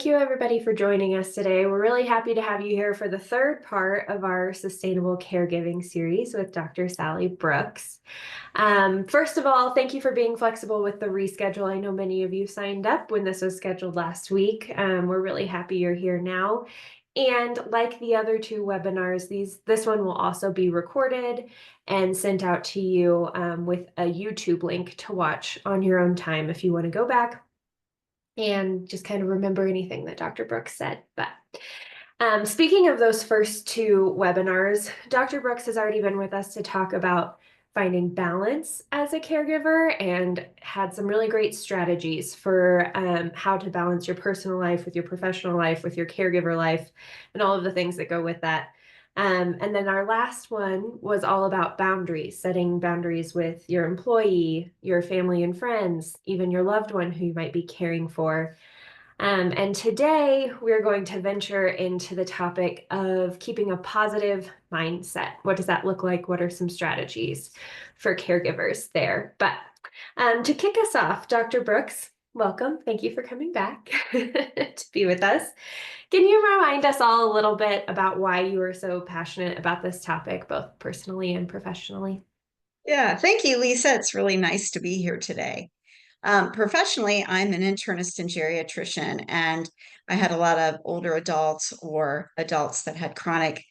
thank you everybody for joining us today. We're really happy to have you here for the third part of our Sustainable Caregiving series with Dr. Sally Brooks. First of all, thank you for being flexible with the reschedule. I know many of you signed up when this was scheduled last week. We're really happy you're here now. And like the other two webinars, this one will also be recorded and sent out to you with a YouTube link to watch on your own time if you want to go back and just kind of remember anything that Dr. Brooks said. But speaking of those first two webinars, Dr. Brooks has already been with us to talk about finding balance as a caregiver and had some really great strategies for how to balance your personal life with your professional life, with your caregiver life, and all of the things that go with that. And then our last one was all about boundaries, setting boundaries with your employee, your family and friends, even your loved one who you might be caring for. And today we're going to venture into the topic of keeping a positive mindset. What does that look like? What are some strategies for caregivers there? But to kick us off, Dr. Brooks, welcome. Thank you for coming back to be with us. Can you remind us all a little bit about why you are so passionate about this topic, both personally and professionally? Yeah, thank you, Lisa. It's really nice to be here today. Professionally, I'm an internist and geriatrician, and I had a lot of older adults or adults that had chronic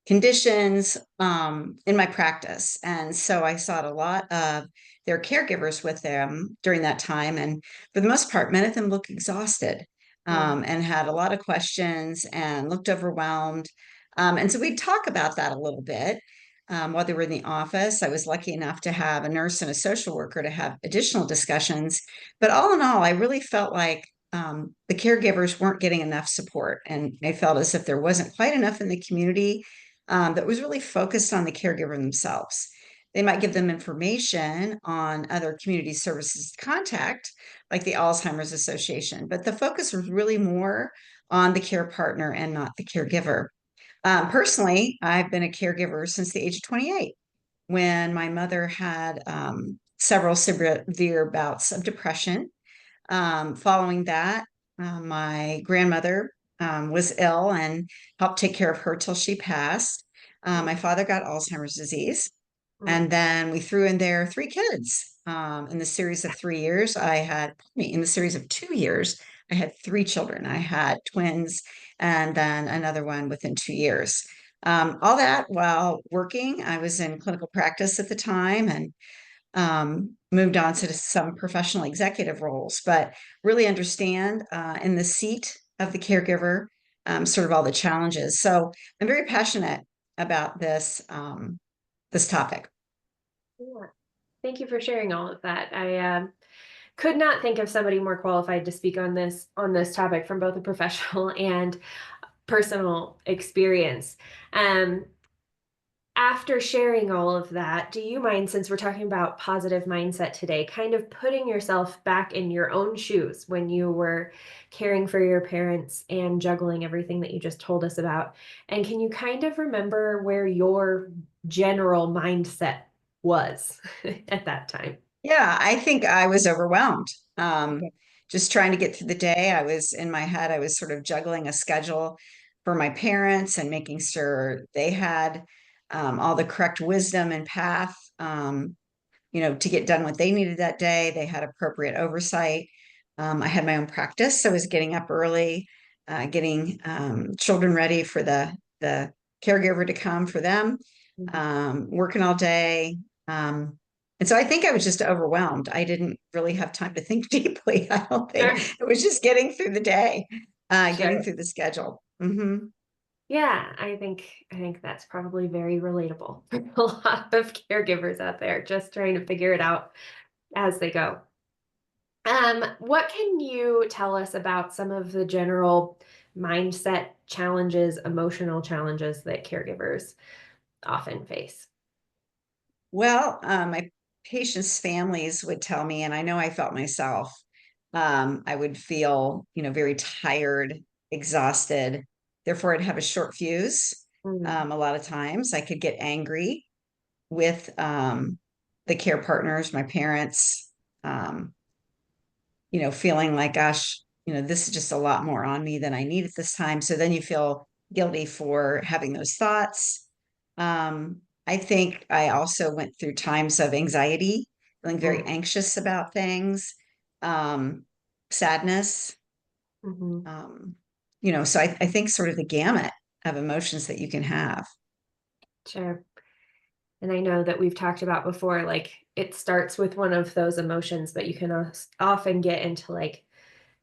conditions in my practice. And so I saw a lot of their caregivers with them during that time. And for the most part, many of them looked exhausted and had a lot of questions and looked overwhelmed. And so we'd talk about that a little bit. While they were in the office, I was lucky enough to have a nurse and a social worker to have additional discussions. But all in all, I really felt like the caregivers weren't getting enough support. And I felt as if there wasn't quite enough in the community that was really focused on the caregiver themselves. They might give them information on other community services to contact, like the Alzheimer's Association, but the focus was really more on the care partner and not the caregiver. Personally, I've been a caregiver since the age of 28 when my mother had several severe bouts of depression. Following that, my grandmother was ill and helped take care of her till she passed. My father got Alzheimer's disease. And then we threw in there three kids. In the series of 3 years, in the series of 2 years, I had three children. I had twins and then another one within 2 years. All that while working, I was in clinical practice at the time and moved on to some professional executive roles, but really understand in the seat of the caregiver, sort of all the challenges. So I'm very passionate about this topic. Yeah. Thank you for sharing all of that. I could not think of somebody more qualified to speak on this topic from both a professional and personal experience. Um, After sharing all of that, do you mind, since we're talking about positive mindset today, kind of putting yourself back in your own shoes when you were caring for your parents and juggling everything that you just told us about? And can you kind of remember where your general mindset was at that time? Yeah, I think I was overwhelmed. Just trying to get through the day. I was in my head, I was sort of juggling a schedule for my parents and making sure they had all the correct wisdom and path, to get done what they needed that day. They had appropriate oversight. I had my own practice, so I was getting up early, getting children ready for the caregiver to come for them, working all day. And so I think I was just overwhelmed. I didn't really have time to think deeply. I don't think Sure. it was just getting through the day, getting Sure. through the schedule. Hmm. Yeah, I think that's probably very relatable for a lot of caregivers out there, just trying to figure it out as they go. What can you tell us about some of the general mindset challenges, emotional challenges that caregivers often face? Well, my patients' families would tell me, and I know I felt myself, I would feel, very tired, exhausted. Therefore, I'd have a short fuse. Mm. A lot of times I could get angry with the care partners, my parents, feeling like, gosh, this is just a lot more on me than I need at this time. So then you feel guilty for having those thoughts. I think I also went through times of anxiety, feeling very Mm, anxious about things, um, sadness. mhm. Um, so I think sort of the gamut of emotions that you can have. Sure. And I know that we've talked about before, like it starts with one of those emotions, but you can often get into like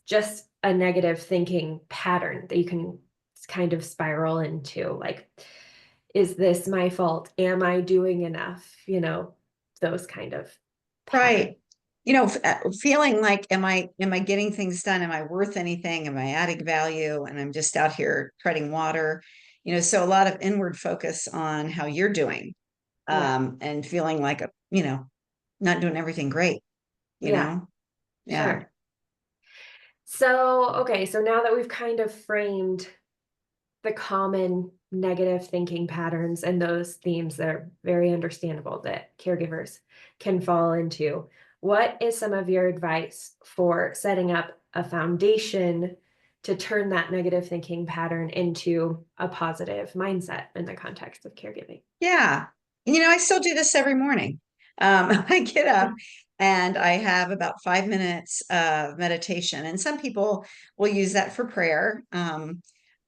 just a negative thinking pattern that you can kind of spiral into. Like, is this my fault? Am I doing enough? Those kind of patterns. Right. Feeling like, am I getting things done? Am I worth anything? Am I adding value? And I'm just out here treading water. So a lot of inward focus on how you're doing, Yeah, and feeling like, not doing everything great, you yeah, know? Yeah. sure. So, okay, so now that we've kind of framed the common negative thinking patterns and those themes that are very understandable that caregivers can fall into. What is some of your advice for setting up a foundation to turn that negative thinking pattern into a positive mindset in the context of caregiving? Yeah. I still do this every morning. I get up and I have about 5 minutes of meditation, and some people will use that for prayer.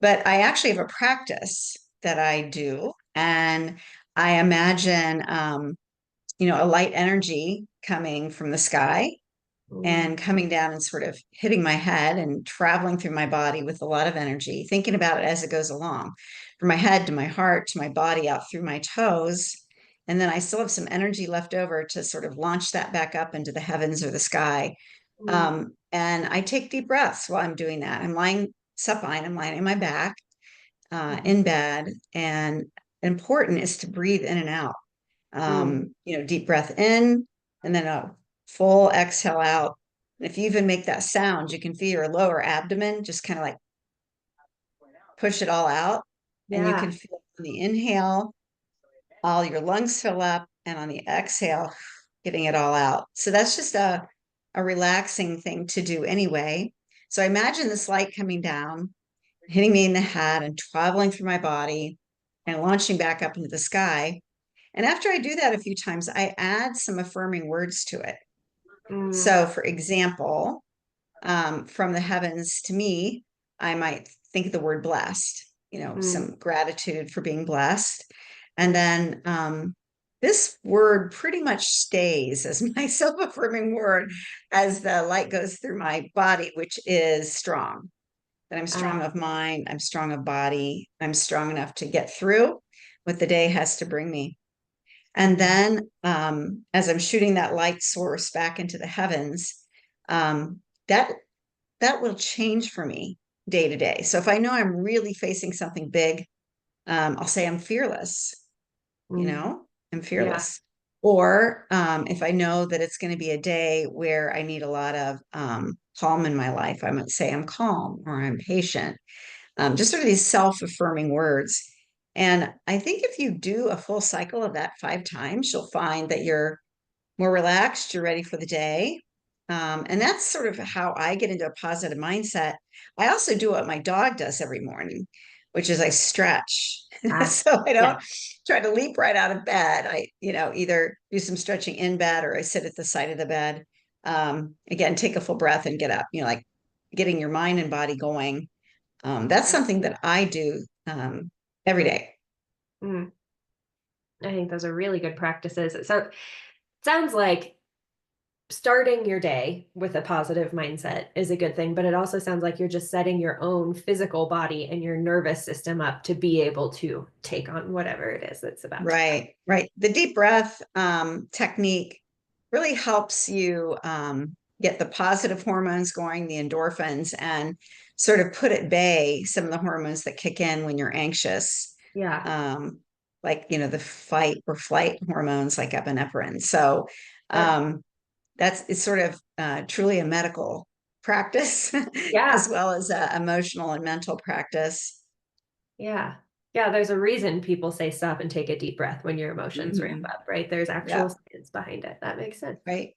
But I actually have a practice that I do, and I imagine, a light energy coming from the sky Mm, and coming down and sort of hitting my head and traveling through my body with a lot of energy, thinking about it as it goes along, from my head to my heart to my body out through my toes. And then I still have some energy left over to sort of launch that back up into the heavens or the sky. mm, And I take deep breaths while I'm doing that. I'm lying supine, I'm lying on my back, mhm, in bed. And important is to breathe in and out. mm. Deep breath in and then a full exhale out. And if you even make that sound, you can feel your lower abdomen just kind of like push it all out. And you can Yeah. feel on the inhale, all your lungs fill up, and on the exhale, getting it all out. So that's just a relaxing thing to do anyway. So I imagine this light coming down, hitting me in the head and traveling through my body and launching back up into the sky. And after I do that a few times, I add some affirming words to it. Mm, So, for example, from the heavens to me, I might think the word blessed, mm, some gratitude for being blessed. And then this word pretty much stays as my self affirming word as the light goes through my body, which is strong. That I'm strong uh, of mind, I'm strong of body, I'm strong enough to get through what the day has to bring me. And mhm, then as I'm shooting that light source back into the heavens, um, that that will change for me day to day. So if I know I'm really facing something big, I'll say I'm fearless, mm. I'm Yeah. fearless. Or if I know that it's going to be a day where I need a lot of calm in my life, I might say I'm calm or I'm patient, just sort of these self-affirming words. And I think if you do a full cycle of that 5 times, you'll find that you're more relaxed, you're ready for the day. And that's sort of how I get into a positive mindset. I also do what my dog does every morning, which is I stretch. Ah, So I yeah. don't try to leap right out of bed. I, either do some stretching in bed or I sit at the side of the bed. Again, take a full breath and get up, like getting your mind and body going. That's Yeah. something that I do every day. Mm. I think those are really good practices. So it sounds like starting your day with a positive mindset is a good thing, but it also sounds like you're just setting your own physical body and your nervous system up to be able to take on whatever it is that's about to come. Right, right. The deep breath technique really helps you get the positive hormones going, the endorphins, and sort of put at bay some of the hormones that kick in when you're anxious, Yeah. um, like, the fight or flight hormones like epinephrine. So Sure. um, it's sort of truly a medical practice as Yeah. well as a emotional and mental practice. Yeah. Yeah. There's a reason people say stop and take a deep breath when your emotions ramp Mhm. up, right? There's Yeah, actual science behind it. That makes sense. right.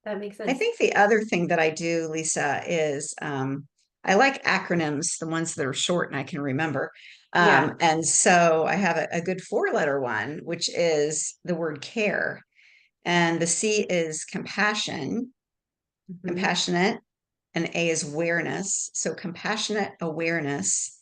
That makes I sense. think the other thing that I do, Lisa, is I like acronyms, the ones that are short and I can remember. Yeah. And so I have a good four-letter one, which is the word care. And the C is compassion, Hmm. compassionate, and A is awareness. So compassionate awareness.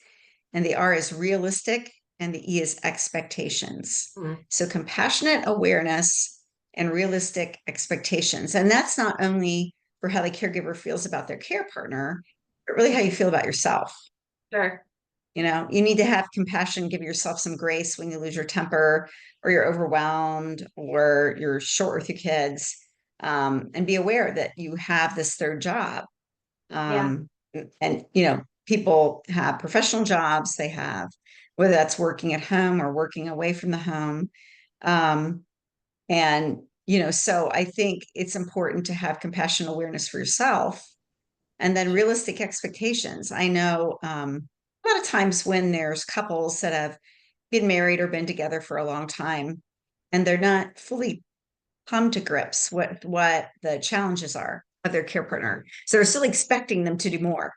And the R is realistic, and the E is expectations. So compassionate awareness and realistic expectations. And that's not only for how the caregiver feels about their care partner, but really how you feel about yourself. Sure. You know, you need to have compassion, give yourself some grace when you lose your temper or you're overwhelmed or you're short with your kids, and be aware that you have this third job. Yeah. And, you know, people have professional jobs, they have, whether that's working at home or working away from the home. Um, and, you know, so I think it's important to have compassion awareness for yourself and then realistic expectations. I know a lot of times when there's couples that have been married or been together for a long time and they're not fully come to grips what the challenges are of their care partner. So they're still expecting them to do more,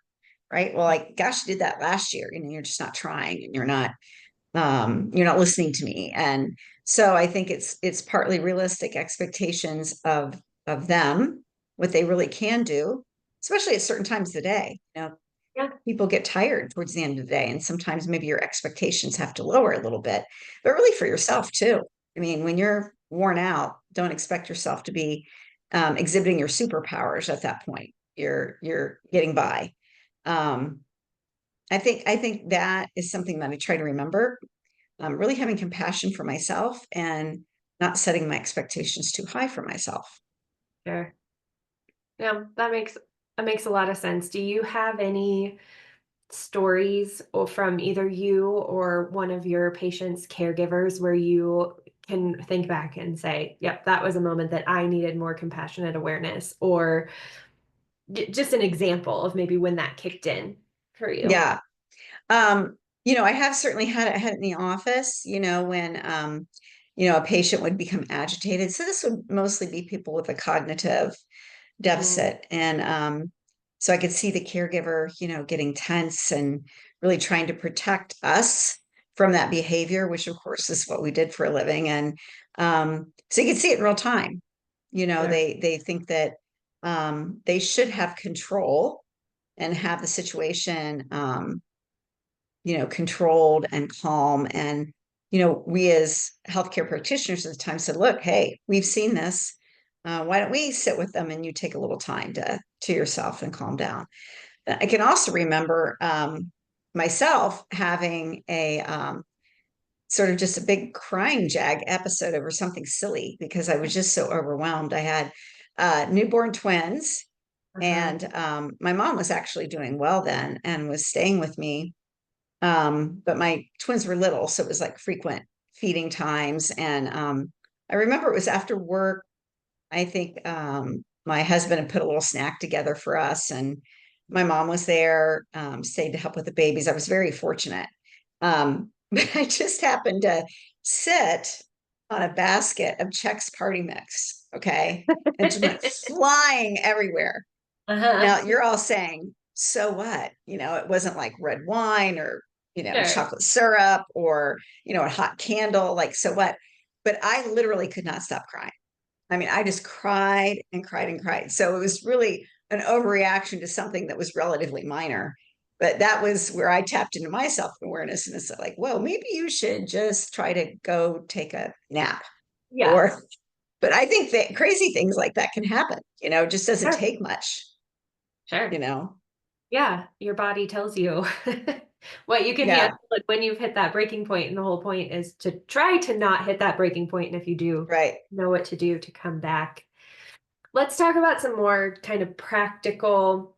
right? Well, like, gosh, you did that last year. You know, you're just not trying and you're not listening to me. And so I think it's partly realistic expectations of them, what they really can do, especially at certain times of the day. You know, Yeah. people get tired towards the end of the day, and sometimes maybe your expectations have to lower a little bit, but really for yourself too. I mean, when you're worn out, don't expect yourself to be exhibiting your superpowers at that point. You're getting by. um, I think that is something that I try to remember. Really having compassion for myself and not setting my expectations too high for myself. Sure. Yeah, that makes a lot of sense. Do you have any stories or from either you or one of your patients' caregivers where you can think back and say, yep, that was a moment that I needed more compassionate awareness, or just an example of maybe when that kicked in for you? Yeah. Um, you know, I have certainly had it in the office, you know, when you know, a patient would become agitated. So this would mostly be people with a cognitive Mm, deficit. And so I could see the caregiver, you know, getting tense and really trying to protect us from that behavior, which of course is what we did for a living. And so you could see it in real time. You know, sure. they think that they should have control and have the situation you know, controlled and calm. And, you know, we as healthcare practitioners at the time said, look, hey, we've seen this. Why don't we sit with them and you take a little time to yourself and calm down? I can also remember myself having a sort of just a big crying jag episode over something silly because I was just so overwhelmed. I had newborn twins, Uh-huh. and my mom was actually doing well then and was staying with me, but my twins were little, so it was like frequent feeding times. And I remember it was after work. I think my husband had put a little snack together for us, and my mom was there, stayed to help with the babies. I was very fortunate. But I just happened to sit on a basket of Chex Party Mix, okay, and just went flying everywhere. Uh-huh. Now you're all saying, so what? You know, it wasn't like red wine or, you know, Sure. chocolate syrup or, you know, a hot candle, like, so what? But I literally could not stop crying. I mean, I just cried and cried and cried. So it was really an overreaction to something that was relatively minor. But that was where I tapped into my self awareness and it's like, well, maybe you should just try to go take a nap. Yeah. Or, but I think that crazy things like that can happen, you know, it just doesn't Sure. take much, you Sure. know? Yeah, your body tells you what you can handle Yeah. and when you've hit that breaking point, and the whole point is to try to not hit that breaking point, and if you do, Right. know what to do to come back. Let's talk about some more kind of practical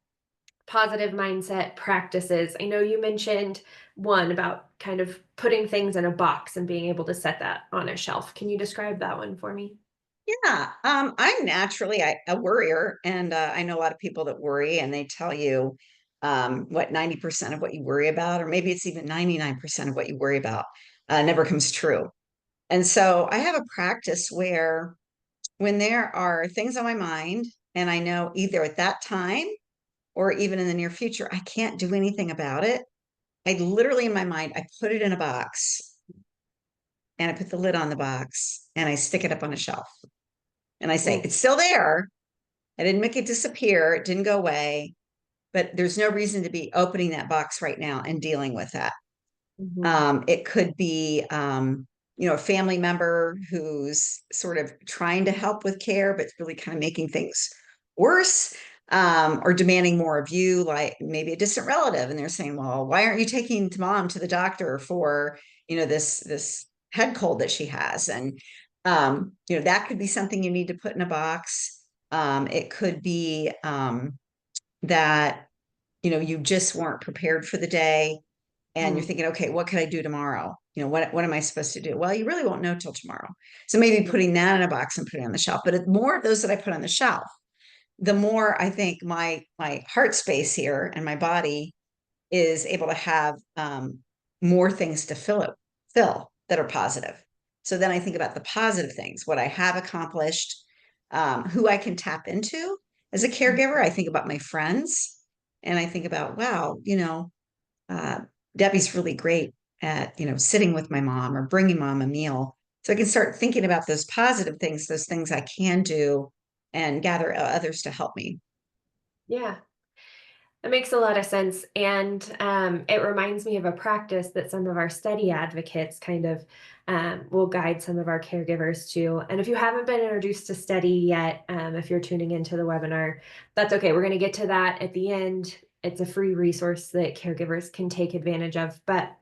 positive mindset practices. I know you mentioned one about kind of putting things in a box and being able to set that on a shelf. Can you describe that one for me? Yeah. I'm naturally a worrier, and I know a lot of people that worry, and they tell you what 90% of what you worry about, or maybe it's even 99% of what you worry about, never comes true. And so I have a practice where when there are things on my mind and I know either at that time or even in the near future, I can't do anything about it. I literally, in my mind, I put it in a box and I put the lid on the box and I stick it up on a shelf. And I say, Mm, it's still there. I didn't make it disappear. It didn't go away, but there's no reason to be opening that box right now and dealing with that. mhm, It could be, a family member who's sort of trying to help with care, but really kind of making things worse, or demanding more of you, like maybe a distant relative, and they're saying, "Well, why aren't you taking mom to the doctor for, this head cold that she has?" And that could be something you need to put in a box. It could be that you just weren't prepared for the day and you're mm, thinking, okay, what could I do tomorrow? What am I supposed to do? Well, you really won't know till tomorrow. So maybe yeah, putting that in a box and putting it on the shelf. But the more of those that I put on the shelf, the more I think my heart space here and my body is able to have more things to fill that are positive. So then I think about the positive things, what I have accomplished, who I can tap into as a caregiver. I think about my friends, and I think about, wow, uh, Debbie's really great at, sitting with my mom or bringing mom a meal. So I can start thinking about those positive things, those things I can do, and gather others to help me. yeah. That makes a lot of sense. And it reminds me of a practice that some of our study advocates kind of will guide some of our caregivers to. And if you haven't been introduced to Steadii yet, if you're tuning into the webinar, that's okay. We're going to get to that at the end. It's a free resource that caregivers can take advantage of. But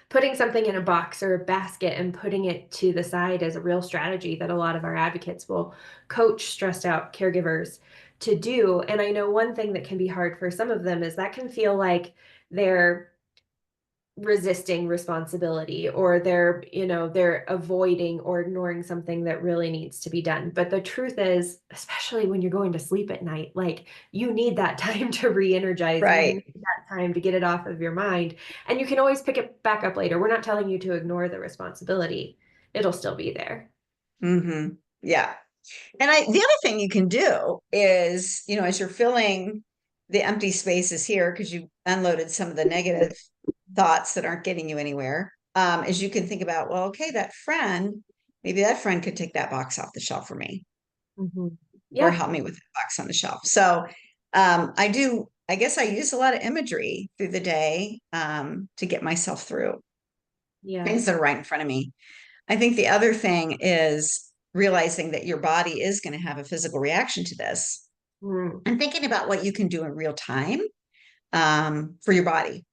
putting something in a box or a basket and putting it to the side is a real strategy that a lot of our advocates will coach stressed out caregivers to do. And I know one thing that can be hard for some of them is that can feel like they're resisting responsibility, or they're avoiding or ignoring something that really needs to be done. But the truth is, especially when you're going to sleep at night, like, you need that time to re-energize, you Right. need that time to get it off of your mind, and you can always pick it back up later. We're not telling you to ignore the responsibility. It'll still be there. Yeah. And the other thing you can do is, as you're filling the empty spaces here, because you unloaded some of the negative thoughts that aren't getting you anywhere, is you can think about, well, okay, maybe that friend could take that box off the shelf for me Mhm. or Yeah. help me with that box on the shelf. So I guess I use a lot of imagery through the day to get myself through Yeah. things that are right in front of me. I think the other thing is realizing that your body is going to have a physical reaction to this Mm. and thinking about what you can do in real time for your body. Mhm.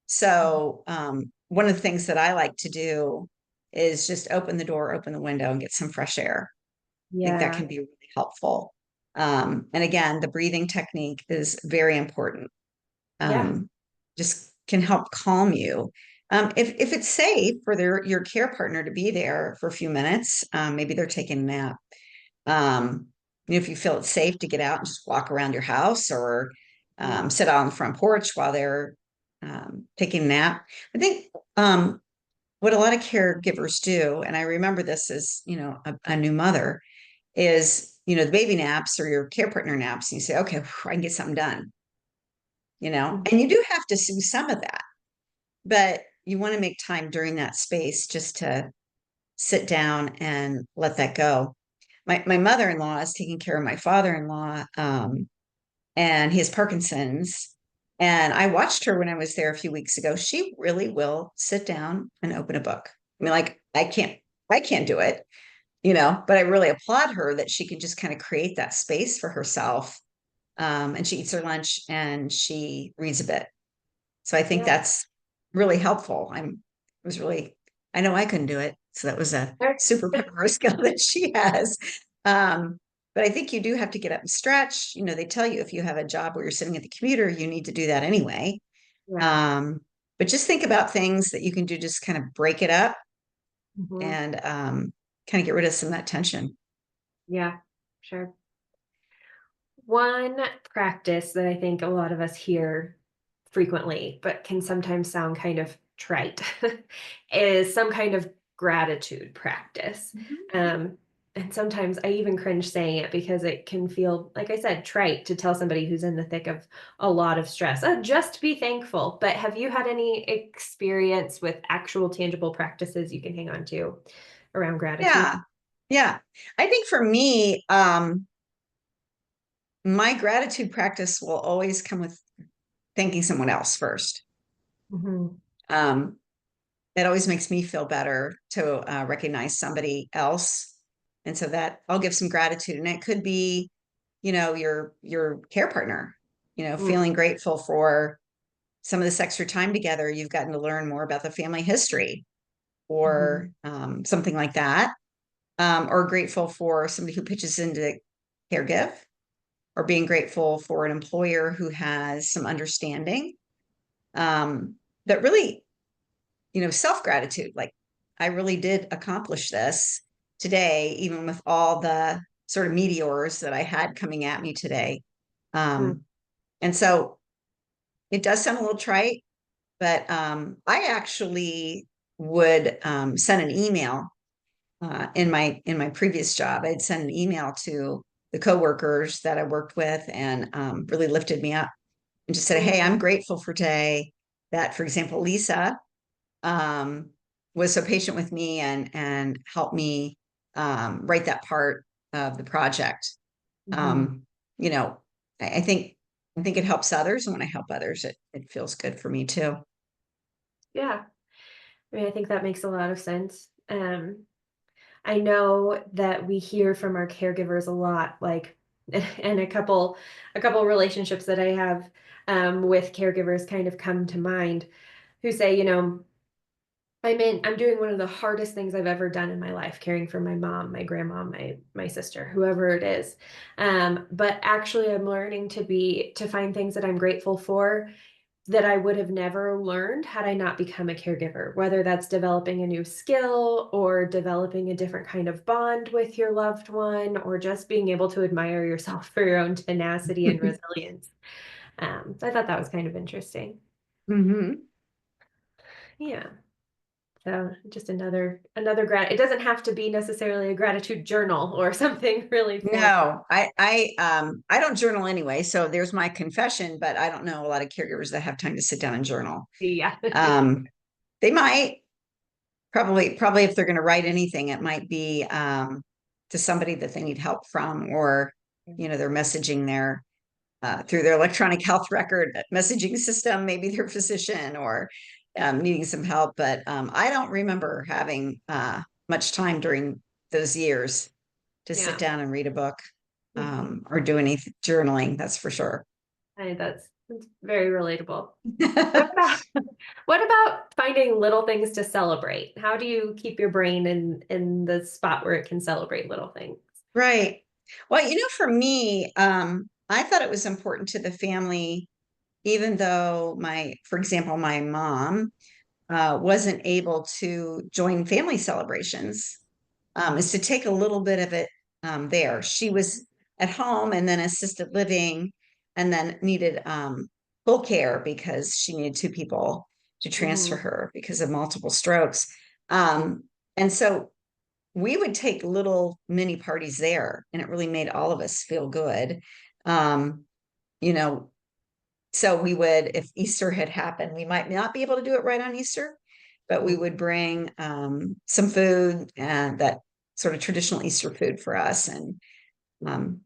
So, one of the things that I like to do is just open the door, open the window, and get some fresh air. I think that Yeah. can be really helpful. And again, the breathing technique is very important. Yeah. Um, just can help calm you. If it's safe for your care partner to be there for a few minutes, maybe they're taking a nap. Um, if you feel it's safe to get out and just walk around your house or Mm. sit out on the front porch while they're taking a nap. I think what a lot of caregivers do, and I remember this as a new mother, is the baby naps or your care partner naps, and you say, okay, I can get something done, Mhm. and you do have to do some of that, but you want to make time during that space just to sit down and let that go. My mother-in-law is taking care of my father-in-law, and he has Parkinson's. And I watched her when I was there a few weeks ago. She really will sit down and open a book. I mean, like I can't do it, but I really applaud her that she can just kind of create that space for herself. And she eats her lunch and she reads a bit. So I think Yeah. that's really helpful. Was really, I know I couldn't do it. So that was a superpower skill that she has. Um, but I think you do have to get up and stretch. They tell you if you have a job where you're sitting at the computer, you need to do that anyway. Yeah. Um, but just think about things that you can do, just kind of break it up Mhm. and kind of get rid of some of that tension. Yeah. Sure. One practice that I think a lot of us hear frequently, but can sometimes sound kind of trite, is some kind of gratitude practice. Mhm. Um, and sometimes I even cringe saying it because it can feel, like I said, trite to tell somebody who's in the thick of a lot of stress, just be thankful. But have you had any experience with actual tangible practices you can hang on to around gratitude? Yeah. Yeah. I think for me, my gratitude practice will always come with thanking someone else first. Hmm. Um, it always makes me feel better to recognize somebody else. And so that I'll give some gratitude. And it could be, your care partner, feeling grateful for some of this extra time together. You've gotten to learn more about the family history Mm-hmm. or something like that. Or grateful for somebody who pitches in to caregive, or being grateful for an employer who has some understanding. That really, self gratitude. Like, I really did accomplish this today, even with all the sort of meteors that I had coming at me today. Um, and so it does sound a little trite, but I actually would send an email in my previous job. I'd send an email to the coworkers that I worked with and really lifted me up and just said, "Hey, I'm Mm-hmm. grateful for today that, for example, Lisa um, was so patient with me and helped me write that part of the project." Mm-hmm. Um, you know, I think it helps others, and when I help others, it feels good for me too. Yeah. I mean, I think that makes a lot of sense. I know that we hear from our caregivers a lot, like, and a couple relationships that I have with caregivers kind of come to mind, who say, I'm doing one of the hardest things I've ever done in my life, caring for my mom, my grandma, my sister, whoever it is. But actually, I'm learning to find things that I'm grateful for that I would have never learned had I not become a caregiver, whether that's developing a new skill or developing a different kind of bond with your loved one, or just being able to admire yourself for your own tenacity and resilience. So I thought that was kind of interesting. Hmm. Yeah. So just another it doesn't have to be necessarily a gratitude journal or something really formal. No, I don't journal anyway, so there's my confession, but I don't know a lot of caregivers that have time to sit down and journal. Yeah. Um, they might probably if they're going to write anything, it might be to somebody that they need help from, or they're messaging their through their electronic health record messaging system, maybe their physician, or needing some help. But I don't remember having much time during those years to sit Yeah. down and read a book Mhm. or do any journaling, that's for sure. That's very relatable. What about what about finding little things to celebrate? How do you keep your brain in the spot where it can celebrate little things? Right. Well, for me, I thought it was important to the family, even though for example, my mom wasn't able to join family celebrations, is to take a little bit of it there. She was at home and then assisted living, and then needed full care because she needed two people to transfer Hmm. her because of multiple strokes. And so we would take little mini parties there, and it really made all of us feel good. Um, you know, so we would, if Easter had happened, we might not be able to do it right on Easter, but we would bring some food and that sort of traditional Easter food for us. And, um,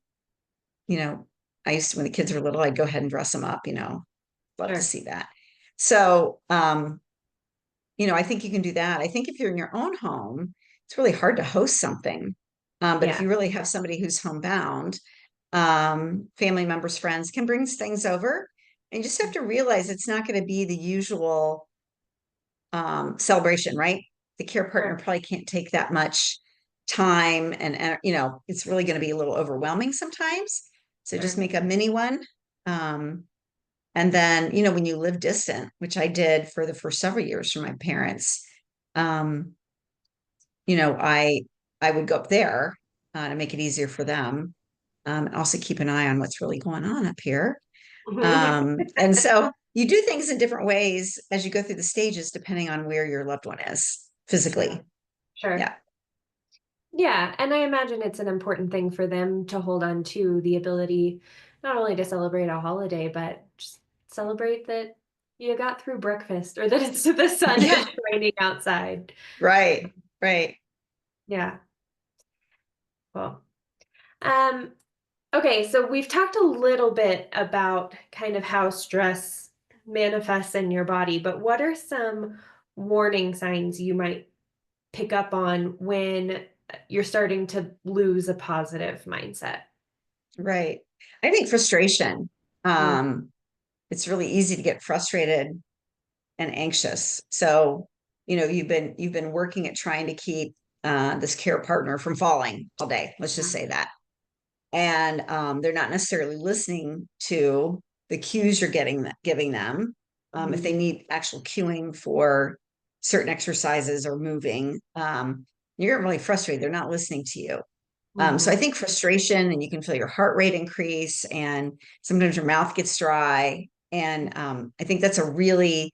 you know, I used to, when the kids were little, I'd go ahead and dress them up, love to Sure. see that. So, I think you can do that. I think if you're in your own home, it's really hard to host something. But if Yeah. you really have somebody who's homebound, family members, friends can bring things over. And you just have to realize it's not going to be the usual celebration, right? The care partner Sure. probably can't take that much time, and it's really going to be a little overwhelming sometimes. So just Sure. make a mini one. Um, and then, when you live distant, which I did for the first several years from my parents, um, I would go up there to make it easier for them. And also keep an eye on what's really going on up here. Mhm. And so you do things in different ways as you go through the stages, depending on where your loved one is Yeah. physically. Sure. Yeah. Yeah, and I imagine it's an important thing for them to hold on to the ability not only to celebrate a holiday, but just celebrate that you got through breakfast or that it's the sun Yeah, is shining outside. right, right, Yeah, cool. Um, okay, so we've talked a little bit about kind of how stress manifests in your body, but what are some warning signs you might pick up on when you're starting to lose a positive mindset? right. I think frustration. Mm, Um, it's really easy to get frustrated and anxious. So, you've been working at trying to keep this care partner from falling all day. Let's just yeah. say that. And they're not necessarily listening to the cues you're giving them. If they Mhm, need actual cueing for certain exercises or moving, you're really frustrated. They're not listening to you. So I mhm. think frustration, and you can feel your heart rate increase, and sometimes your mouth gets dry. And I think that's a really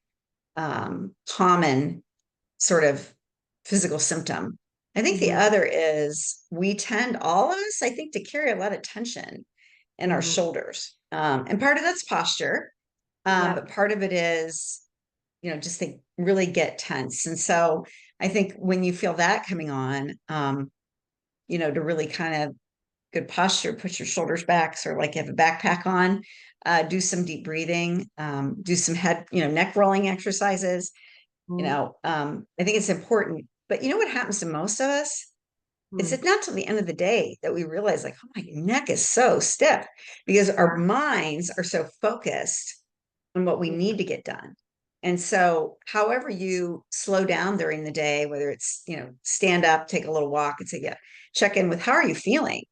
common sort of physical symptom. I think the Mhm, other is we tend, all of us, I think, to carry a lot of tension in our mhm. shoulders. And part of that's posture, Yep. but part of it is, just they really get tense. And so I think when you feel that coming on, to really kind of good posture, put your shoulders back, sort of like you have a backpack on, do some deep breathing, do some head, neck rolling exercises. Mhm. I think it's important. But you know what happens to most of us? It's Mhm. not till the end of the day that we realize, like, oh, my neck is so stiff because our Yeah. minds are so focused on what we Yeah. need to get done. And so, however you slow down during the day, whether it's, stand up, take a little walk and say, yeah, check in with how are you feeling?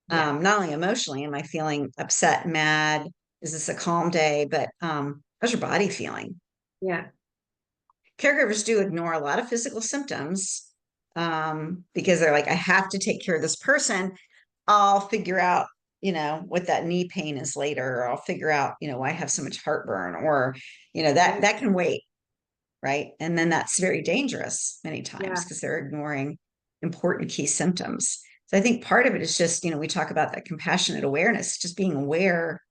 Yeah. Not only emotionally, am I feeling upset, mad? Is this a calm day? But how's your body feeling? Yeah. Caregivers do ignore a lot of physical symptoms because they're like, I have to take care of this person. I'll figure out, what that knee pain is later, or I'll figure out, why I have so much heartburn, or, that Right. that can wait, right? And then that's very dangerous many times Yeah. because they're ignoring important key symptoms. So I think part of it is just, we talk about that compassionate awareness, just being aware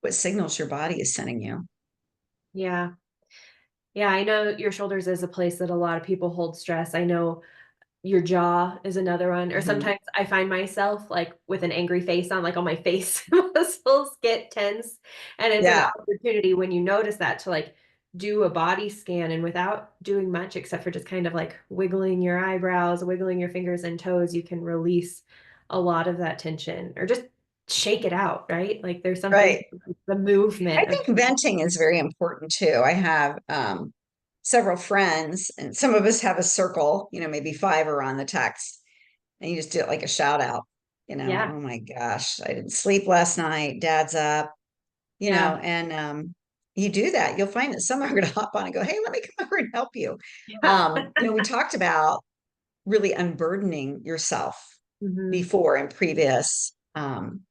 what signals your body is sending you. Yeah. Yeah. I know your shoulders is a place that a lot of people hold stress. I know your jaw is another one, or Mhm. sometimes I find myself like with an angry face on, like all my face muscles get tense. And it's an Yeah, opportunity when you notice that to like do a body scan and without doing much except for just kind of like wiggling your eyebrows, wiggling your fingers and toes, you can release a lot of that tension or just shake it out, right? Like there's something right. the I movement of think venting is very important too. I have several friends, and some of us have a circle, maybe five are on the text, and you just do it like a shout out, yeah, oh my gosh, I didn't sleep last night, dad's up, yeah, and you do that, you'll find that some are going to hop on and go, hey, let me come over and help you. yeah. We talked about really unburdening yourself Hmm. before in previous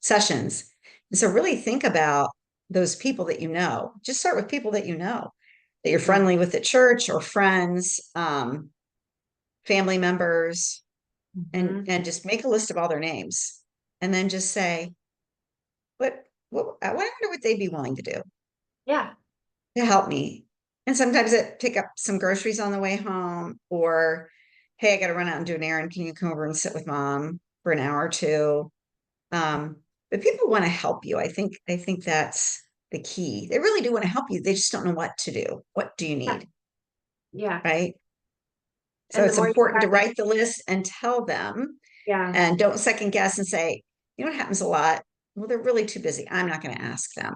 sessions. And so really think about those people that you know. Just start with people that you know, that you're Yeah. friendly with at church or friends, family members, and Hmm. and just make a list of all their names, and then just say, what I wonder what they'd be willing to do Yeah. to help me. And sometimes it pick up some groceries on the way home, or hey, I got to run out and do an errand. Can you come over and sit with mom for an hour or two? Um, but people want to help you. I think that's the key. They really do want to help you. They just don't know what to do. What do you Yeah. need? Yeah. Right. So And the it's more you important to practice, write the list and tell them, yeah, and don't second guess and say, what happens a lot? Well, they're really too busy. I'm not going to ask them.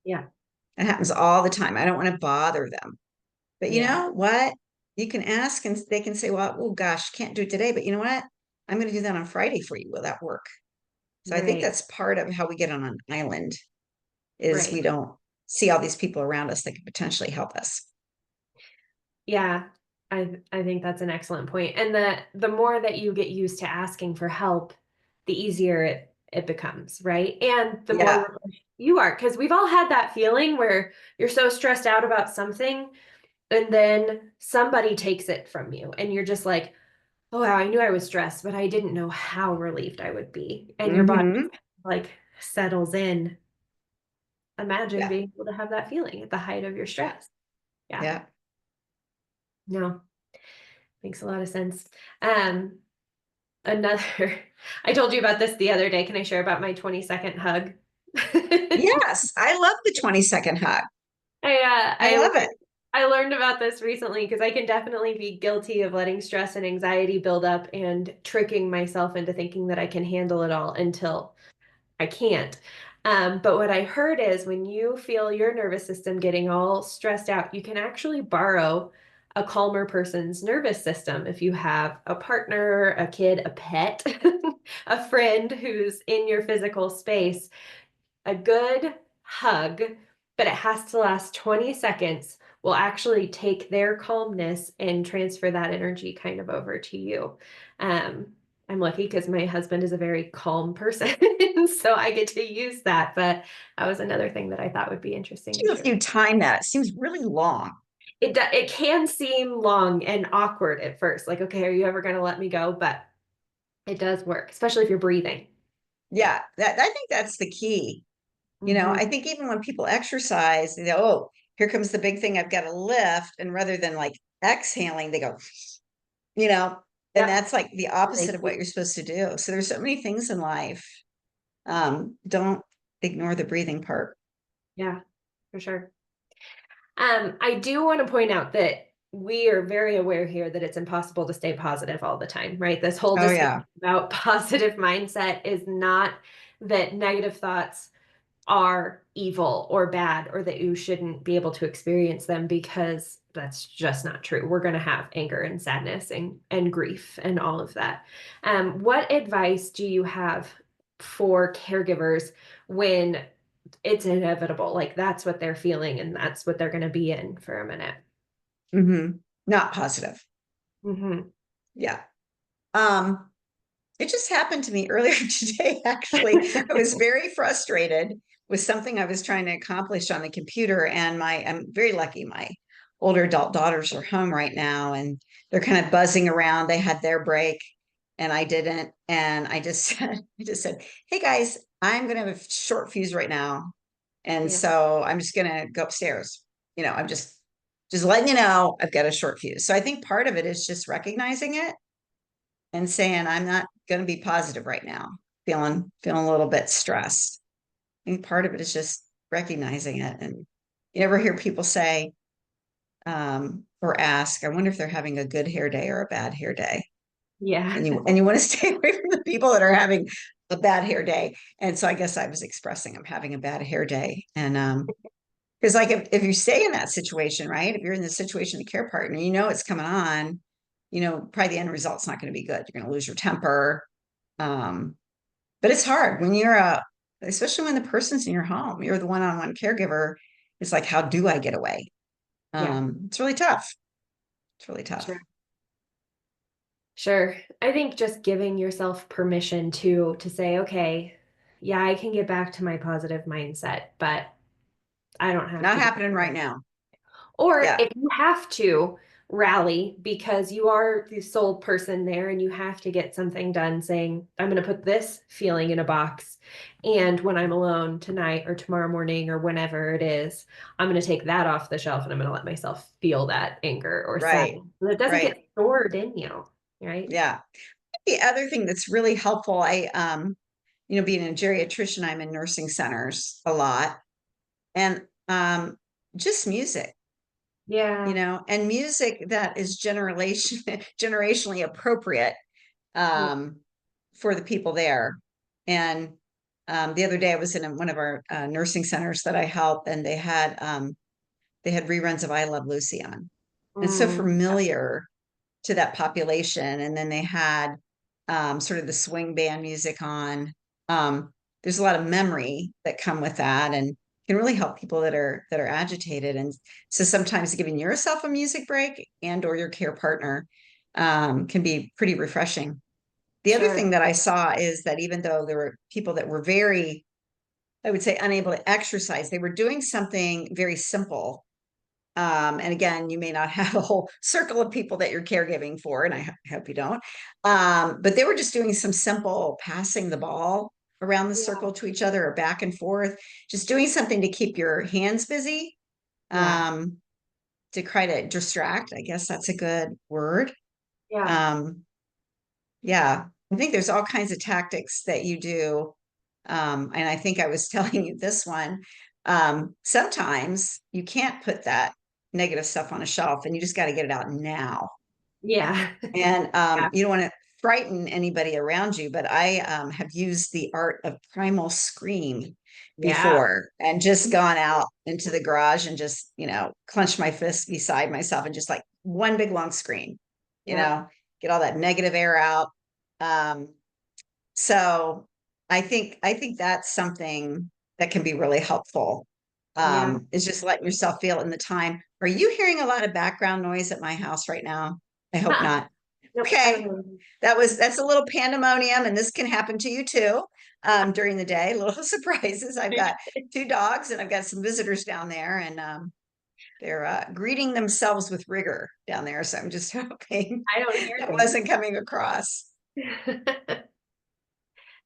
yeah, It happens all the time. I don't want to bother them. But you yeah, know what? You can ask and they can say, well, oh gosh, can't do it today. But you know what? I'm going to do that on Friday for you. Will that work? So I think right, that's part of how we get on an island is we right. don't see all these people around us that could potentially help us. Yeah. I think that's an excellent point. And the more that you get used to asking for help, the easier it becomes, right? And the more Yeah, refreshed you are, because we've all had that feeling where you're so stressed out about something, and then somebody takes it from you, and you're just like, Oh, wow, I knew I was stressed, but I didn't know how relieved I would be. And your body Hmm. like settles in. Imagine Yeah. being able to have that feeling at the height of your Yeah. stress. Yeah, Yeah. no, makes a lot of sense. Um, another, I told you about this the other day. Can I share about my 20-second hug? Yes. I love the 20-second hug. I uh I I love it. I learned about this recently because I can definitely be guilty of letting stress and anxiety build up and tricking myself into thinking that I can handle it all until I can't. But what I heard is when you feel your nervous system getting all stressed out, you can actually borrow a calmer person's nervous system if you have a partner, a kid, a pet, a friend who's in your physical space. A good hug, but it has to last 20 seconds, will actually take their calmness and transfer that energy kind of over to you. Um, I'm lucky because my husband is a very calm person, so I get to use that. But that was another thing that I thought would be interesting to If share. you time that, it seems really long. It can seem long and awkward at first, like, okay, are you ever going to let me go? But it does work, especially if you're breathing. Yeah, that I think that's the key. Hmm. I think even when people exercise, they go, oh, here comes the big thing I've got to lift. And rather than like exhaling, they go, you know, and Yep. that's like the opposite of what you're supposed to do. So there's so many things in life. Don't ignore the breathing part. Yeah, for sure. I do want to point out that we are very aware here that it's impossible to stay positive all the time, right? This whole Oh discussion yeah. about positive mindset is not that negative thoughts are evil or bad or that you shouldn't be able to experience them because that's just not true. We're going to have anger and sadness and grief and all of that. What advice do you have for caregivers when it's inevitable? Like that's what they're feeling and that's what they're going to be in for a minute. Not positive. Hmm. Yeah. Um, It just happened to me earlier today, actually. I was very frustrated with something I was trying to accomplish on the computer, and I'm very lucky. My older adult daughters are home right now, and they're kind of buzzing around. They had their break, and I didn't. And I just said, "Hey guys, I'm going to have a short fuse right now, and Yeah. so I'm just going to go upstairs. I'm just letting you know I've got a short fuse." So I think part of it is just recognizing it and saying, I'm not going to be positive right now, feeling a little bit stressed. I think part of it is just recognizing it. And you ever hear people say, or ask, I wonder if they're having a good hair day or a bad hair day. Yeah. And you want to stay away from the people that are having a bad hair day. And so I guess I was expressing I'm having a bad hair day. And because like if you stay in that situation, right? If you're in the situation, the care partner, it's coming on, probably the end result's not going to be good. You're going to lose your temper. Um, but it's hard when especially when the person's in your home, you're the one-on-one caregiver. It's like, how do I get away? Yeah. It's really tough. It's really tough. Sure. Sure. I think just giving yourself permission to say, okay, yeah, I can get back to my positive mindset, but I don't have Not to do happening right it. now. Or Yeah, if you have to rally because you are the sole person there and you have to get something done, saying, I'm going to put this feeling in a box. And when I'm alone tonight or tomorrow morning or whenever it is, I'm going to take that off the shelf and I'm going to let myself feel that anger or right, sadness. So it doesn't right. get stored in you, right? Yeah. The other thing that's really helpful, being a geriatrician, I'm in nursing centers a lot, and just music. Yeah. And music that is generationally appropriate Yeah. um, for the people there. And the other day, I was in one of our nursing centers that I help, and they had reruns of "I Love Lucy" on. And it's so Mm, familiar to that population. And then they had sort of the swing band music on. There's a lot of memory that come with that, and can really help people that are agitated. And so sometimes giving yourself a music break and or your care partner can be pretty refreshing. The other sure. thing that I saw is that even though there were people that were very, I would say, unable to exercise, they were doing something very simple And again, you may not have a whole circle of people that you're caregiving for, and I hope you don't. But they were just doing some simple passing the ball around the Yeah. circle to each other or back and forth, just doing something to keep your hands busy, Yeah. um, to try to distract. I guess that's a good word. Yeah. Um, yeah, I think there's all kinds of tactics that you do. And I think I was telling you this one. Sometimes you can't put that negative stuff on a shelf and you just got to get it out now. Yeah. And Yeah. you don't want to frighten anybody around you, but I have used the art of primal scream Yeah. before and just gone out into the garage and just, clenched my fist beside myself and just like one big long scream, you Yeah. know, get all that negative air out. Um, so I think that's something that can be really helpful. Yeah. Is just letting yourself feel in the time. Are you hearing a lot of background noise at my house right now? I hope Huh. not. Nope. I don't Okay. know. That's a little pandemonium, and this can happen to you too, during the day. Little surprises. I've got two dogs, and I've got some visitors down there, and they're greeting themselves with rigor down there. So I'm just hoping I don't hear that them. wasn't coming across.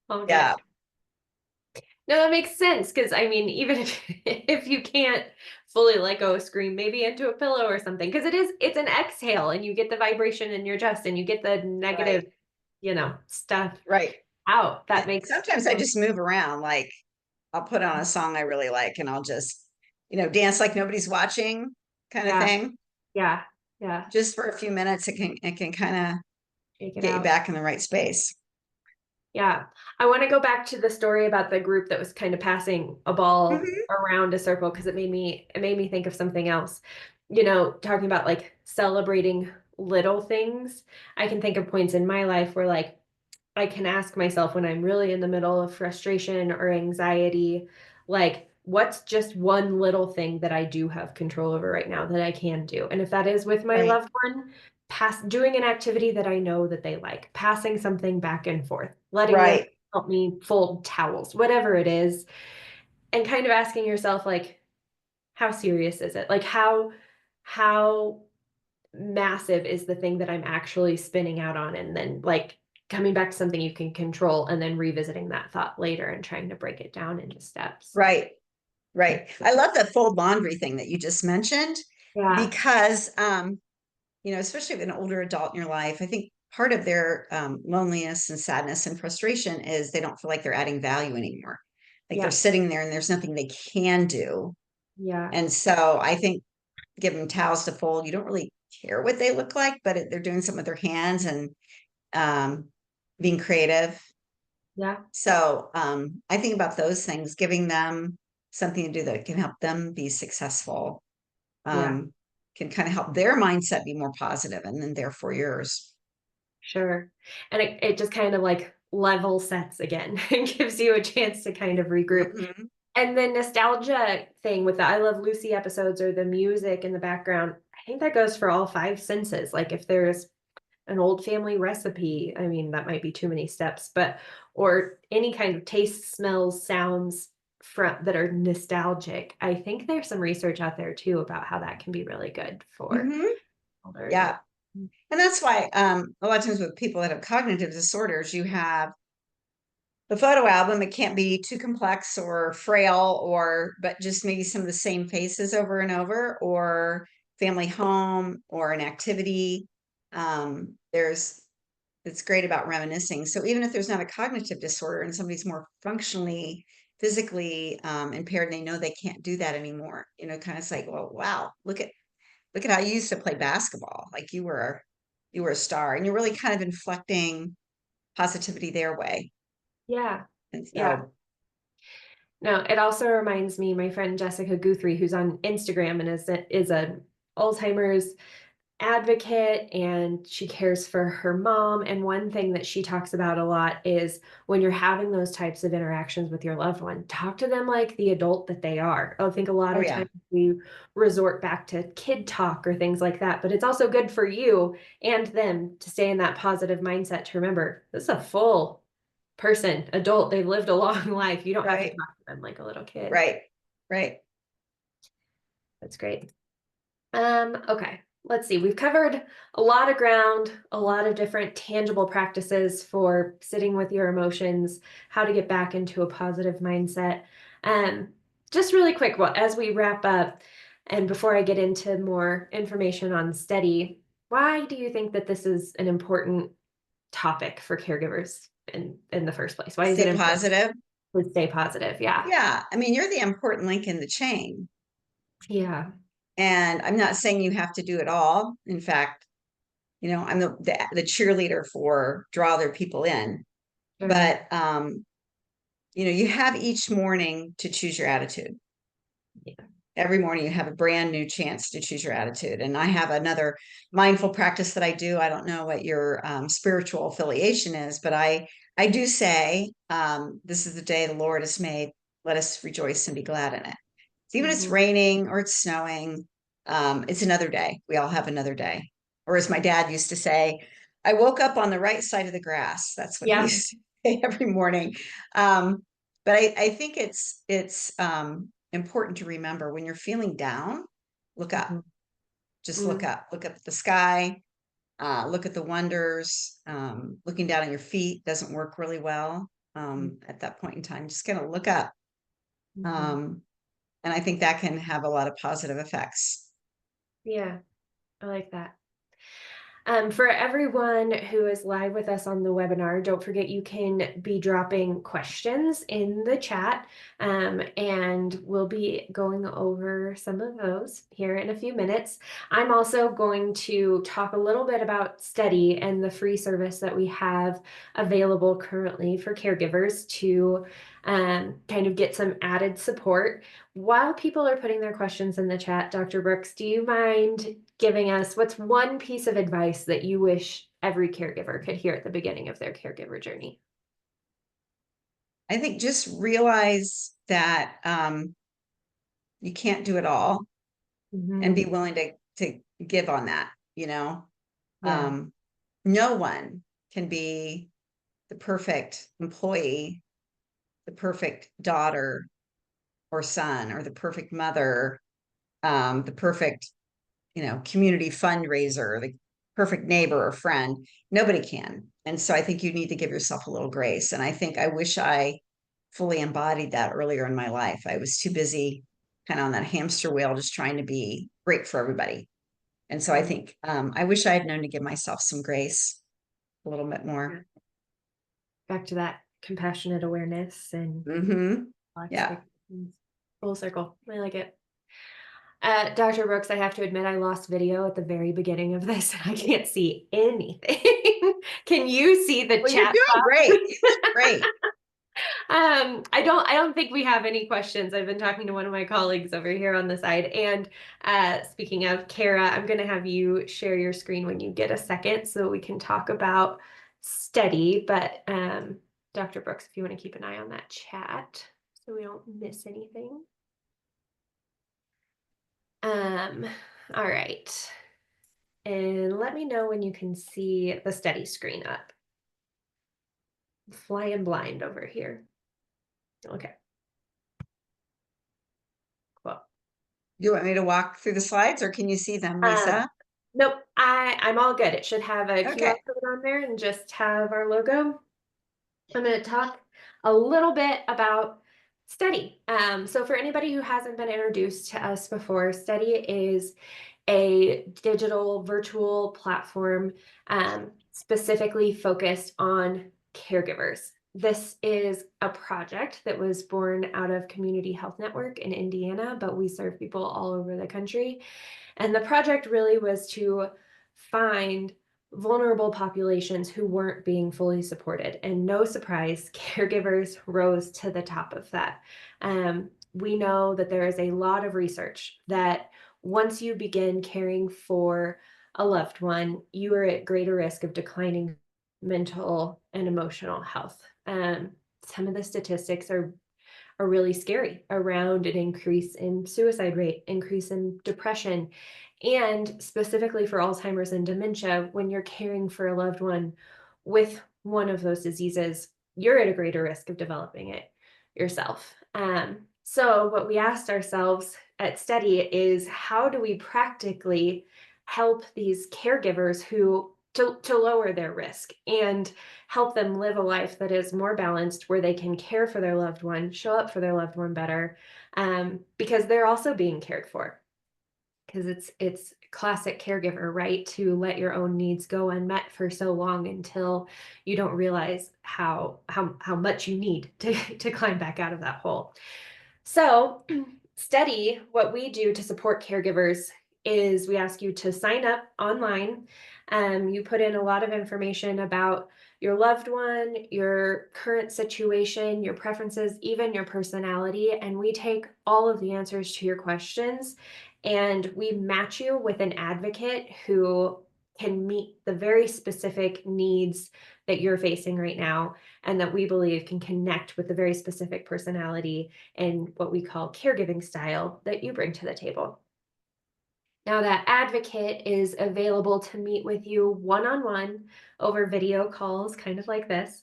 All Yeah, good. No, that makes sense because I mean, even if if you can't fully let go of scream, maybe into a pillow or something, because it's an exhale and you get the vibration in your chest and you get the right, negative, stuff right. out. That And makes sometimes I just move around. Like I'll put on a song I really like, and I'll just, dance like nobody's watching, kind of yeah, thing. yeah, yeah. Just for a few minutes, it can kind of Shake it get you out. back in the right space. Yeah. I want to go back to the story about the group that was kind of passing a ball Mhm. around a circle because it made me think of something else. Talking about like celebrating little things. I can think of points in my life where like I can ask myself when I'm really in the middle of frustration or anxiety, like, what's just one little thing that I do have control over right now that I can do? And if that is with my Right, loved one, doing an activity that I know that they like, passing something back and forth, letting them right, help me fold towels, whatever it is, and kind of asking yourself, like, how serious is it? Like, how massive is the thing that I'm actually spinning out on, and then like coming back to something you can control and then revisiting that thought later and trying to break it down into steps. right, right. I love the fold laundry thing that you just mentioned Yeah, because, especially with an older adult in your life, I think part of their loneliness and sadness and frustration is they don't feel like they're adding value anymore. Like they're yeah, sitting there and there's nothing they can do. yeah, And so I think give them towels to fold. You don't really care what they look like, but they're doing something with their hands and um, being creative. yeah, So I think about those things, giving them something to do that can help them be successful, yeah, um, can kind of help their mindset be more positive and then therefore yours. sure. And it just kind of like level sets again and gives you a chance to kind of regroup. Mhm. And the nostalgia thing with the I Love Lucy episodes or the music in the background, I think that goes for all five senses. Like if there's an old family recipe. I mean, that might be too many steps, but or any kind of taste, smells, sounds from that are nostalgic. I think there's some research out there too about how that can be really good for Mhm. older Yeah. adults. And that's why a lot of times with people that have cognitive disorders, you have the photo album. It can't be too complex or frail, but just maybe some of the same faces over and over, or family home or an activity. There's It's great about reminiscing. So even if there's not a cognitive disorder and somebody's more functionally, physically impaired, and they know they can't do that anymore, kind of like, well, wow, look at how you used to play basketball. Like you were a star, and you're really kind of inflecting positivity their way. Yeah. And Yeah. so, No, it also reminds me, my friend Jessica Guthrie, who's on Instagram and is a Alzheimer's advocate and she cares for her mom. And one thing that she talks about a lot is when you're having those types of interactions with your loved one, talk to them like the adult that they are. I think a lot oh of yeah, times we resort back to kid talk or things like that, but it's also good for you and them to stay in that positive mindset to remember this is a full person, adult. They've lived a long life. You don't have to right, talk to them like a little kid. right, right. That's great. Okay, let's see. We've covered a lot of ground, a lot of different tangible practices for sitting with your emotions, how to get back into a positive mindset. Um, just really quick, well, as we wrap up, and before I get into more information on Steadii, why do you think that this is an important topic for caregivers in the first place? Why is it Stay important positive. to stay positive? Yeah. Yeah, I mean, you're the important link in the chain. Yeah. And I'm not saying you have to do it all. In fact, I'm the cheerleader for draw their people in. Sure. But you have each morning to choose your attitude. Yeah. Every morning you have a brand new chance to choose your attitude. And I have another mindful practice that I do. I don't know what your spiritual affiliation is, but I do say, this is the day the Lord has made. Let us rejoice and be glad in it. So even if it's Hmm. raining or it's snowing, it's another day. We all have another day. Or as my dad used to say, I woke up on the right side of the grass. That's what he Yeah. used to say every morning. But I think it's important to remember when you're feeling down, look up. Mhm. Just look Mm. up. Look up at the sky. Look at the wonders. Looking down at your feet doesn't work really well at that point in time. Just kind of look up. Mhm. Um, and I think that can have a lot of positive effects. Yeah, I like that. For everyone who is live with us on the webinar, don't forget you can be dropping questions in the chat, and we'll be going over some of those here in a few minutes. I'm also going to talk a little bit about Steadii and the free service that we have available currently for caregivers to kind of get some added support. While people are putting their questions in the chat, Dr. Brooks, do you mind giving us what's one piece of advice that you wish every caregiver could hear at the beginning of their caregiver journey? I think just realize that you can't do it all and be Mhm. willing to give on that, you know. Yeah. Um, no one can be the perfect employee, the perfect daughter or son, or the perfect mother, the perfect, community fundraiser, the perfect neighbor or friend. Nobody can. And so I think you need to give yourself a little grace. And I wish I fully embodied that earlier in my life. I was too busy kind of on that hamster wheel, just trying to be great for everybody. And so I Mm. think I wish I had known to give myself some grace a little bit Yeah. more. Back to that compassionate awareness and Mm-hmm. Yeah. expectations. Full circle. I like it. Dr. Brooks, I have to admit I lost video at the very beginning of this and I can't see anything. Can you see the Well, you're chat doing box? great. You're doing great. I don't think we have any questions. I've been talking to one of my colleagues over here on the side. And speaking of Kara, I'm going to have you share your screen when you get a second so we can talk about Steadii. But Dr. Brooks, if you want to keep an eye on that chat so we don't miss anything. Um, all right. And let me know when you can see the Steadii screen up. Flying blind over here. Okay, cool. Do you want me to walk through the slides or can you see them, Um, Lisa? nope, I'm all good. It should have a QR Okay. code on there and just have our logo. I'm going to talk a little bit about Steadii. So for anybody who hasn't been introduced to us before, Steadii is a digital virtual platform specifically focused on caregivers. This is a project that was born out of Community Health Network in Indiana, but we serve people all over the country. And the project really was to find vulnerable populations who weren't being fully supported. And no surprise, caregivers rose to the top of that. We know that there is a lot of research that once you begin caring for a loved one, you are at greater risk of declining mental and emotional health. Some of the statistics are really scary around an increase in suicide rate, increase in depression, and specifically for Alzheimer's and dementia, when you're caring for a loved one with one of those diseases, you're at a greater risk of developing it yourself. So what we asked ourselves at Steadii is how do we practically help these caregivers who to lower their risk and help them live a life that is more balanced, where they can care for their loved one, show up for their loved one better, because they're also being cared for. Because it's classic caregiver, right? To let your own needs go unmet for so long until you don't realize how much you need to climb back out of that hole. So, Steady, what we do to support caregivers is we ask you to sign up online. You put in a lot of information about your loved one, your current situation, your preferences, even your personality. And we take all of the answers to your questions and we match you with an advocate who can meet the very specific needs that you're facing right now and that we believe can connect with the very specific personality and what we call caregiving style that you bring to the table. Now, that advocate is available to meet with you one on one over video calls, kind of like this,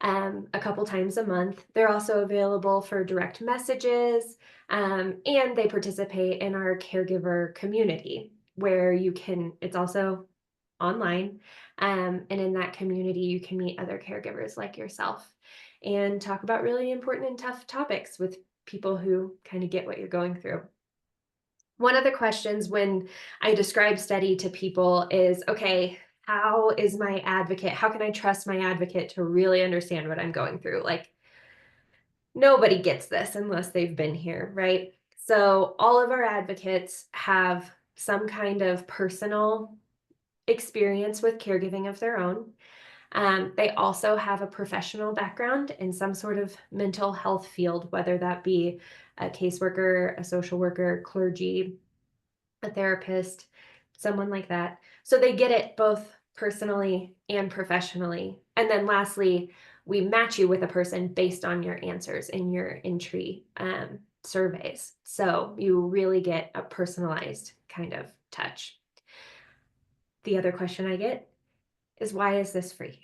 a couple times a month. They're also available for direct messages, and they participate in our caregiver community where you can, it's also online. And in that community, you can meet other caregivers like yourself and talk about really important and tough topics with people who kind of get what you're going through. One of the questions when I describe Steady to people is, okay, how is my advocate? How can I trust my advocate to really understand what I'm going through? Like, nobody gets this unless they've been here, right? So, all of our advocates have some kind of personal experience with caregiving of their own. They also have a professional background in some sort of mental health field, whether that be a caseworker, a social worker, clergy, a therapist, someone like that. So they get it both personally and professionally. And then lastly, we match you with a person based on your answers in your entry surveys. So you really get a personalized kind of touch. The other question I get is, why is this free?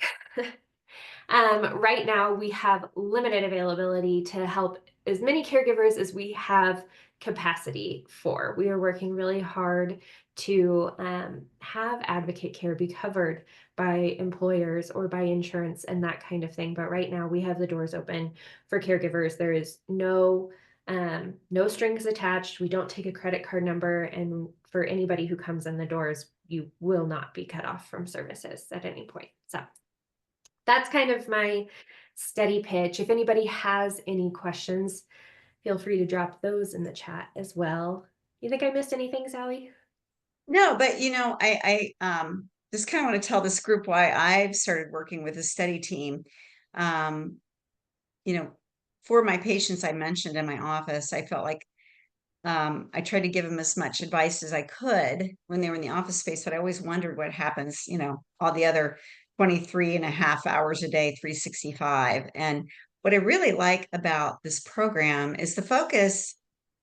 Right now, we have limited availability to help as many caregivers as we have capacity for. We are working really hard to have advocate care be covered by employers or by insurance and that kind of thing. But right now, we have the doors open for caregivers. There is no strings attached. We don't take a credit card number, and for anybody who comes in the doors, you will not be cut off from services at any point. So that's kind of my steady pitch. If anybody has any questions, feel free to drop those in the chat as well. You think I missed anything, Sally? No, but I just kind of want to tell this group why I've started working with a study team. Um, you know, for my patients I mentioned in my office, I felt like I tried to give them as much advice as I could when they were in the office space, but I always wondered what happens, all the other 23 and a half hours a day, 365. And what I really like about this program is the focus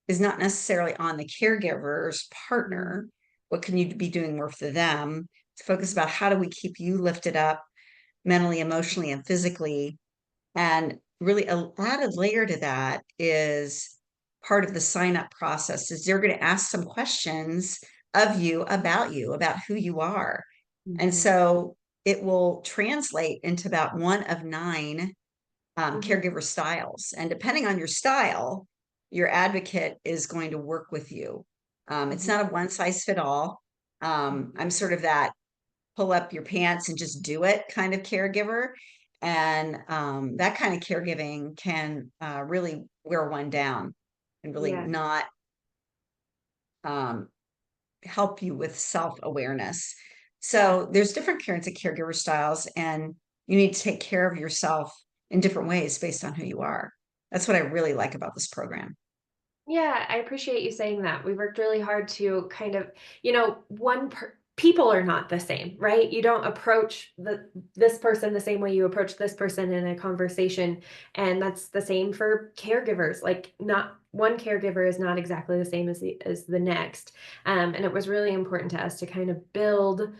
is not necessarily on the caregiver's partner. What can you be doing more for them? It's focused about how do we keep you lifted up mentally, emotionally, and physically. And really a added layer to that is part of the sign up process is they're going to ask some questions of you, about who you are. And Mm-hmm. so it will translate into about one of nine Mm-hmm. caregiver styles. And depending on your style, your advocate is going to work with you. It's Mm-hmm. not a one size fit all. I'm sort of that pull up your pants and just do it kind of caregiver. And that kind of caregiving can really wear one down and really Yeah. not um, help you with self awareness. Yeah. So there's different kinds of caregiver styles, and you need to take care of yourself in different ways based on who you are. That's what I really like about this program. Yeah, I appreciate you saying that. We worked really hard to kind of, people are not the same, right? You don't approach this person the same way you approach this person in a conversation, and that's the same for caregivers. Like, not one caregiver is not exactly the same as the next. And it was really important to us to kind of build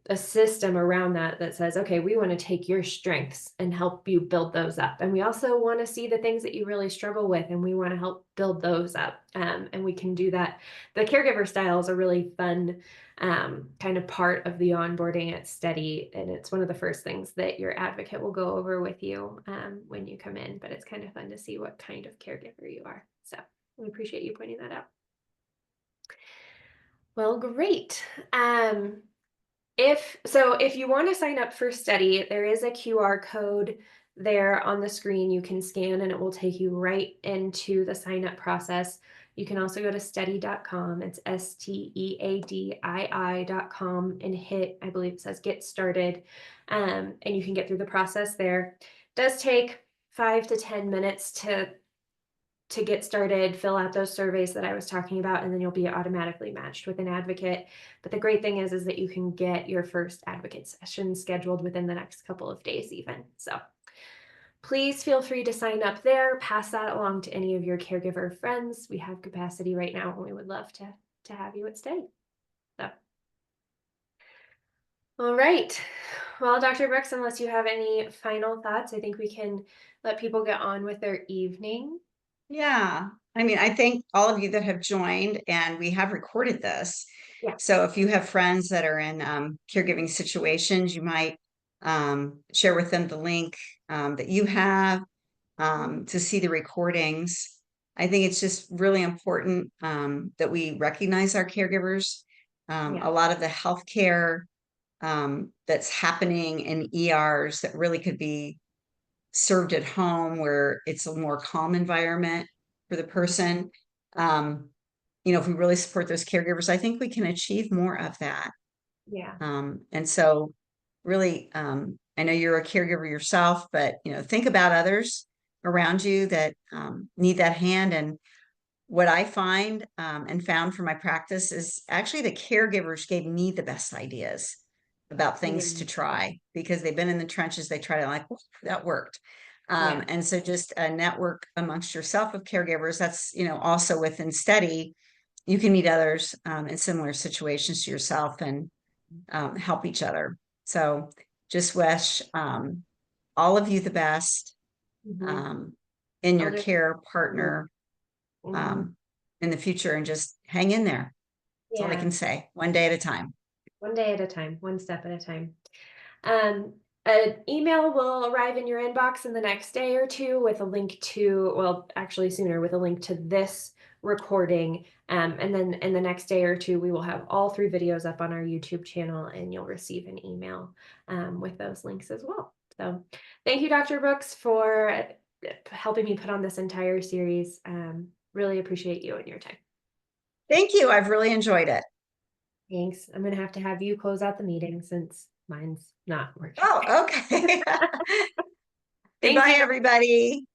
a system around that that says, okay, we want to take your strengths and help you build those up. And we also want to see the things that you really struggle with, and we want to help build those up. And we can do that. The caregiver style is a really fun kind of part of the onboarding at Steadii. And it's one of the first things that your advocate will go over with you when you come in. But it's kind of fun to see what kind of caregiver you are. So we appreciate you pointing that out. Well, great. If you want to sign up for Steadii, there is a QR code there on the screen you can scan, and it will take you right into the sign up process. You can also go to steadii.com. It's steadii.com and hit, I believe it says get started. And you can get through the process there. It does take 5 to 10 minutes to get started, fill out those surveys that I was talking about, and then you'll be automatically matched with an advocate. But the great thing is that you can get your first advocate session scheduled within the next couple of days even. So please feel free to sign up there, pass that along to any of your caregiver friends. We have capacity right now, and we would love to have you at Steadii. So, all right. Well, Dr. Brooks, unless you have any final thoughts, I think we can let people get on with their evening. Yeah. I mean, I thank all of you that have joined, and we have recorded this. Yeah. So if you have friends that are in caregiving situations, you might share with them the link that you have to see the recordings. I think it's just really important that we recognize our caregivers. Yeah. A lot of the healthcare that's happening in ERs that really could be served at home, where it's a more calm environment for the person. Um, if we really support those caregivers, I think we can achieve more of that. Yeah. And so really, I know you're a caregiver yourself, but think about others around you that need that hand. And what I find and found from my practice is actually the caregivers gave me the best ideas about things to Yeah. try, because they've been in the trenches. They try to like, that worked. Yeah. And so just a network amongst yourself of caregivers. That's, also within Steadii, you can meet others in similar situations to yourself and help each other. So just wish all of you the best Mm-hmm. um, in I'll your do. care partner Mm-hmm. um, in the future, and just hang in there. That's all I Yeah. can say. One day at a time. One day at a time, one step at a time. Um, an email will arrive in your inbox in the next day or two with a link to, well, actually sooner, with a link to this recording. And then in the next day or two, we will have all 3 videos up on our YouTube channel, and you'll receive an email with those links as well. So thank you, Dr. Brooks, for helping me put on this entire series. Really appreciate you and your time. Thank you. I've really enjoyed it. Thanks. I'm going to have you close out the meeting since mine's not working. Oh, okay. Thank Goodbye, you. everybody.